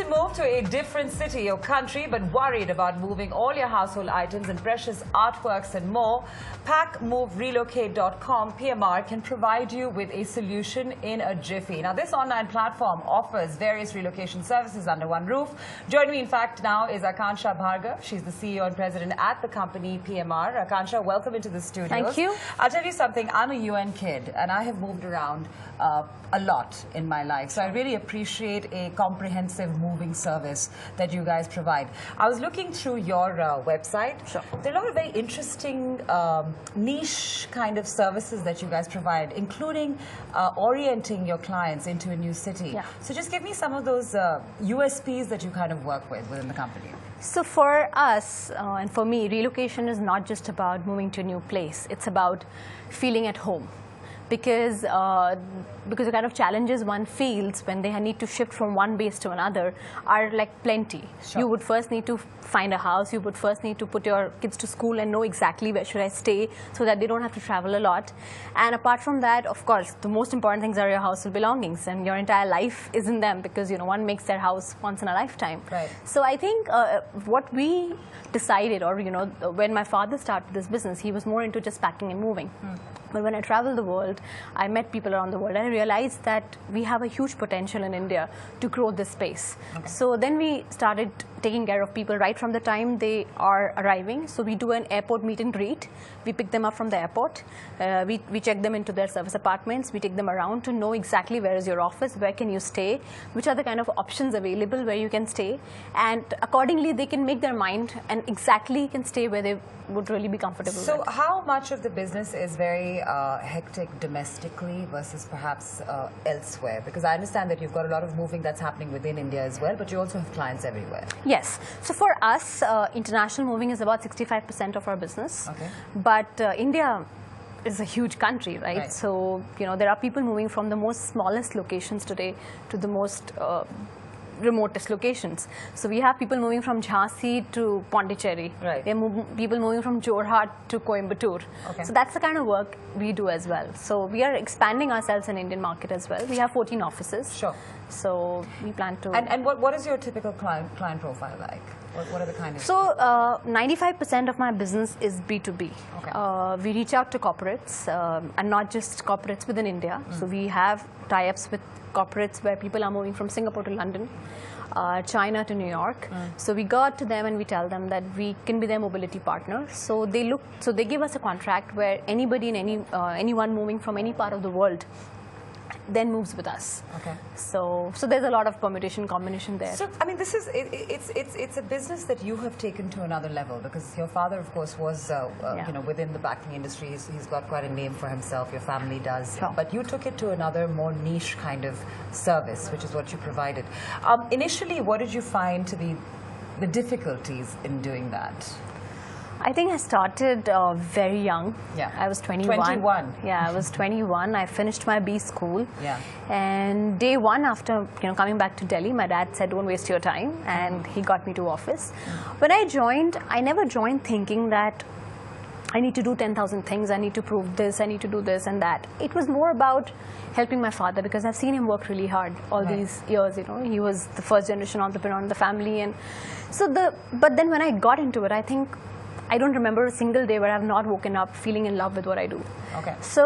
move to a different city or country but worried about moving all your household items and precious artworks and more? PackMoveRelocate.com PMR can provide you with a solution in a jiffy. Now, this online platform offers various relocation services under one roof. Joining me, in fact, now is Aakanksha Bhargava. She's the CEO and president at the company PMR. Aakanksha, welcome into the studio. Thank you. I'll tell you something. I'm a UN kid, and I have moved around a lot in my life. So I really appreciate a comprehensive moving service that you guys provide. I was looking through your website. Sure. There are a lot of very interesting niche kind of services that you guys provide, including orienting your clients into a new city. Yeah. So just give me some of those USPs that you kind of work with within the company. So for us, and for me, relocation is not just about moving to a new place. It's about feeling at home. Because the kind of challenges one feels when they need to shift from one base to another are like plenty. Sure. You would first need to find a house. You would first need to put your kids to school and know exactly where should I stay so that they don't have to travel a lot. And apart from that, of course, the most important things are your household belongings, and your entire life is in them, because one makes their house once in a lifetime. Right. So I think what we decided, or when my father started this business, he was more into just packing and moving. But when I traveled the world, I met people around the world, and I realized that we have a huge potential in India to grow this space. Okay. So then we started taking care of people right from the time they are arriving. So we do an airport meet and greet. We pick them up from the airport. We check them into their service apartments. We take them around to know exactly where is your office, where can you stay, which are the kind of options available where you can stay. And accordingly, they can make their mind and exactly can stay where they would really be comfortable So with. How much of the business is very hectic domestically versus perhaps elsewhere? Because I understand that you've got a lot of moving that's happening within India as well, but you also have clients everywhere. Yes. So for us, international moving is about 65% of our business. Okay. But India is a huge country, right? So, there are people moving from the most smallest locations today to the most remotest locations. So we have people moving from Jhansi to Pondicherry. Right. We have people moving from Jorhat to Coimbatore. Okay. So that's the kind of work we do as well. So we are expanding ourselves in the Indian market as well. We have 14 offices. Sure. So we plan to... And what is your typical client profile like? What are the kind of... So 95% of my business is B2B. Okay. We reach out to corporates, and not just corporates within India. So we have tie-ups with corporates where people are moving from Singapore to London, China to New York. So we go out to them and we tell them that we can be their mobility partner. So they give us a contract where anybody in anyone moving from any part of the world then moves with us. Okay. So there's a lot of permutation combination there. So I mean, this is it's a business that you have taken to another level, because your father, of course, was within the packing industry. He's got quite a name for himself. Your family does. Sure. But you took it to another more niche kind of service, which is what you provided. Initially, what did you find to be the difficulties in doing that? I think I started very young. Yeah. I was 21. 21. Yeah, I was 21. I finished my B school. Yeah. And day one after coming back to Delhi, my dad said, "Don't waste your time," and he got me to office. When I joined, I never joined thinking that I need to do 10,000 things. I need to prove this. I need to do this and that. It was more about helping my father, because I've seen him work really hard all these years. He was the first generation entrepreneur in the family, and so but then when I got into it, I think I don't remember a single day where I've not woken up feeling in love with what I do. Okay. So,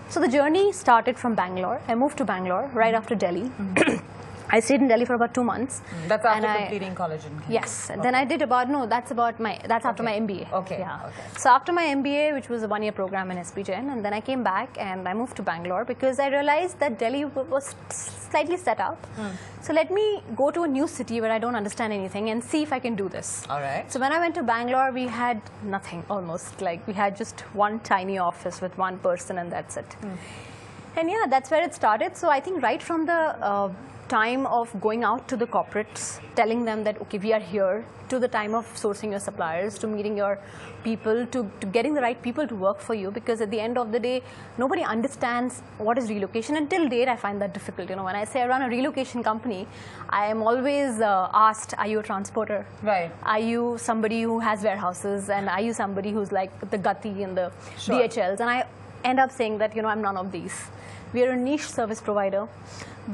so the journey started from Bangalore. I moved to Bangalore right after Delhi. I stayed in Delhi for about 2 months. That's after completing college in Cambridge. Yes. Okay. Then I did that's after my MBA. Okay. Yeah. Okay. So after my MBA, which was a one-year program in SPGen, and then I came back and I moved to Bangalore because I realized that Delhi was slightly set up. So let me go to a new city where I don't understand anything and see if I can do this. All right. So when I went to Bangalore, we had nothing almost. Like we had just one tiny office with one person, and that's it. And yeah, that's where it started. So I think right from the time of going out to the corporates, telling them that, okay, we are here, to the time of sourcing your suppliers, to meeting your people, to getting the right people to work for you, because at the end of the day, nobody understands what is relocation. Until date, I find that difficult. When I say I run a relocation company, I am always asked, are you a transporter? Right. Are you somebody who has warehouses? And are you somebody who's like the Gati and the DHLs? And end up saying that, I'm none of these. We are a niche service provider.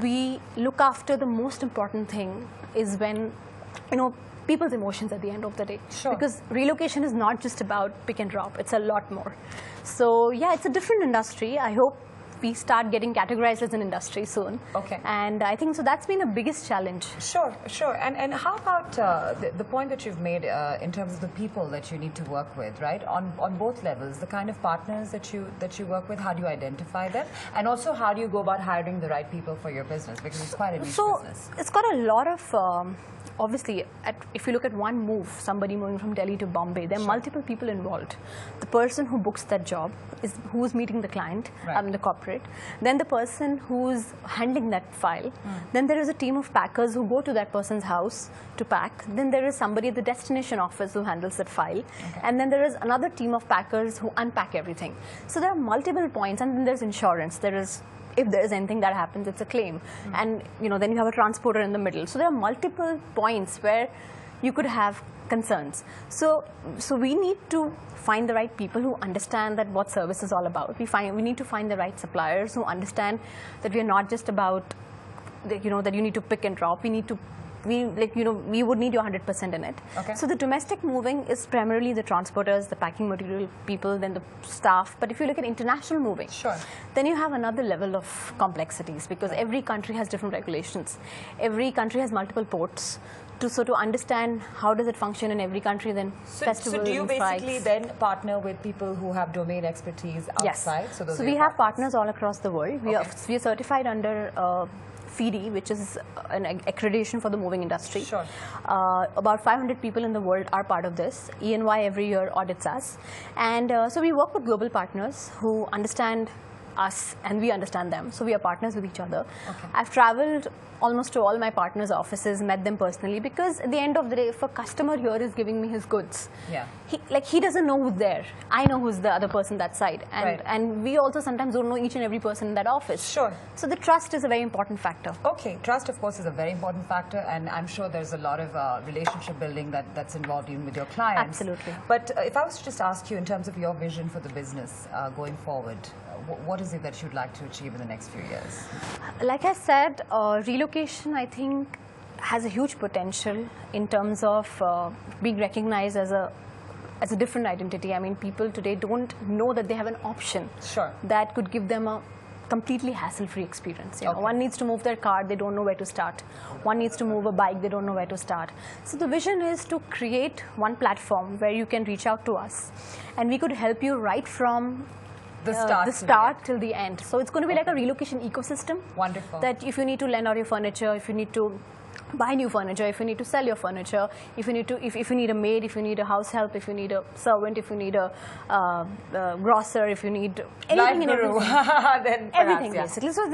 We look after the most important thing is when, people's emotions at the end of the day. Sure. Because relocation is not just about pick and drop. It's a lot more. So yeah, it's a different industry. I hope we start getting categorized as an industry soon. Okay. And I think so that's been a biggest challenge. Sure, sure. And how about the point that you've made in terms of the people that you need to work with, right? On both levels, the kind of partners that you work with, how do you identify them? And also, how do you go about hiring the right people for your business? Because it's quite a niche business. It's got a lot of obviously, if you look at one move, somebody moving from Delhi to Bombay, there are multiple people involved. The person who books that job is who's meeting the client, the corporate. Then the person who's handling that file. Then there is a team of packers who go to that person's house to pack. Then there is somebody at the destination office who handles that file. Okay. And then there is another team of packers who unpack everything. So there are multiple points, and then there's insurance. There is, if there is anything that happens, it's a claim. And then you have a transporter in the middle. So there are multiple points where you could have concerns. So we need to find the right people who understand that what service is all about. We need to find the right suppliers who understand that we are not just about that you need to pick and drop. We would need you 100% in it. Okay. So the domestic moving is primarily the transporters, the packing material people, then the staff. But if you look at international moving, sure, then you have another level of complexities because every country has different regulations. Every country has multiple ports. So to understand how does it function in every country, then festivals. So do you basically then partner with people who have domain expertise outside? Yes. So we have partners all across the world. We are certified under FIDI, which is an accreditation for the moving industry. Sure. About 500 people in the world are part of this. E&Y every year audits us. And so we work with global partners who understand us and we understand them. So we are partners with each other. Okay. I've traveled almost to all my partners' offices, met them personally, because at the end of the day, if a customer here is giving me his goods, he doesn't know who's there. I know who's the other person that side. And we also sometimes don't know each and every person in that office. Sure. So the trust is a very important factor. Okay. Trust, of course, is a very important factor, and I'm sure there's a lot of relationship building that's involved even with your clients. Absolutely. But if I was to just ask you in terms of your vision for the business going forward, what is it that you'd like to achieve in the next few years? Like I said, relocation, I think, has a huge potential in terms of being recognized as a different identity. I mean, people today don't know that they have an option that could give them a completely hassle-free experience. One needs to move their car, they don't know where to start. One needs to move a bike, they don't know where to start. So the vision is to create one platform where you can reach out to us, and we could help you right from the start till the end. So it's going to be like a relocation ecosystem. Wonderful. That if you need to lend out your furniture, if you need to buy new furniture, if you need to sell your furniture, if you need a maid, if you need a house help, if you need a servant, if you need a grocer, if you need anything and everything. Then everything basically. So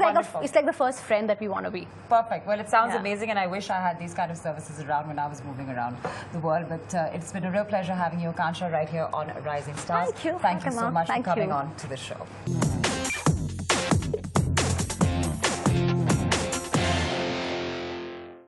it's like the first friend that we want to be. Perfect. Well, it sounds amazing, and I wish I had these kind of services around when I was moving around the world. But it's been a real pleasure having you, Aakanksha, right here on Rising Stars. Thank you. Thank you so much for coming on to the show.